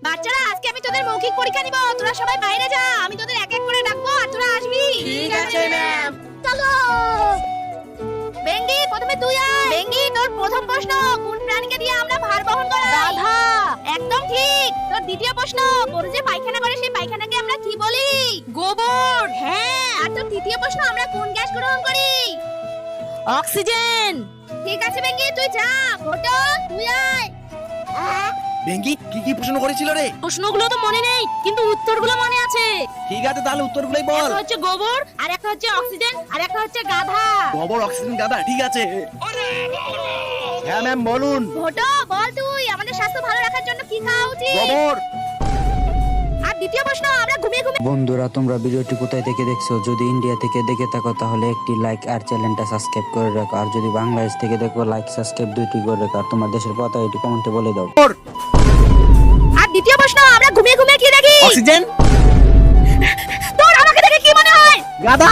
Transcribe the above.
বাচ্চারা আজকে আমি তোদের মৌখিক পরীক্ষা নিব, তোরা সবাই বাইরে যা, আমি তোদের এক এক করে ডাকবো আর তোরা আসবি। ঠিক আছে ম্যাম। চলো বেঙ্গি, প্রথমে তুই আয়। বেঙ্গি, তোর প্রথম প্রশ্ন, কোন প্রাণীকে দিয়ে আমরা ভার বহন করাই? গাধা। একদম ঠিক। তোর দ্বিতীয় প্রশ্ন, গরু যে পায়খানা করে সেই পায়খানাকে আমরা কি বলি? গোবর। হ্যাঁ। আর তোর তৃতীয় প্রশ্ন, আমরা কোন গ্যাস গ্রহণ করি? অক্সিজেন। ঠিক আছে বেঙ্গি, তুই যা। ঘটো, তুই আয়। বেঙ্গি কি কি প্রশ্ন করেছিল রে? প্রশ্নগুলো তো মনে নেই, কিন্তু উত্তরগুলো মনে আছে। ঠিক আছে তাহলে উত্তরগুলোই বল। একটা হচ্ছে গোবর, আর একটা হচ্ছে অক্সিজেন, আর একটা হচ্ছে গাধা। গোবর, অক্সিজেন, গাধা। ঠিক আছে। হ্যাঁ ম্যাম বলুন। ঘটো, বল তুই আমাদের স্বাস্থ্য ভালো রাখার জন্য কি খাওয়া উচিত? গোবর। আর দ্বিতীয় প্রশ্ন, আমরা ঘুমিয়ে ঘুমিয়ে বন্ধুরা, তোমরা ভিডিওটি কোথায় থেকে দেখছো? যদি ইন্ডিয়া থেকে দেখে থাকো তাহলে একটি লাইক আর চ্যানেলটা সাবস্ক্রাইব করে রাখো, আর যদি বাংলাদেশ থেকে দেখো লাইক সাবস্ক্রাইব দুইটি করে রাখো, আর তোমার দেশের কথা এটি কমেন্টে বলে দাও। আর দ্বিতীয় প্রশ্ন, আমরা ঘুমিয়ে ঘুমিয়ে কি দেখি? অক্সিজেন। তোর আমাকে দেখে কি মনে হয়? গাধা।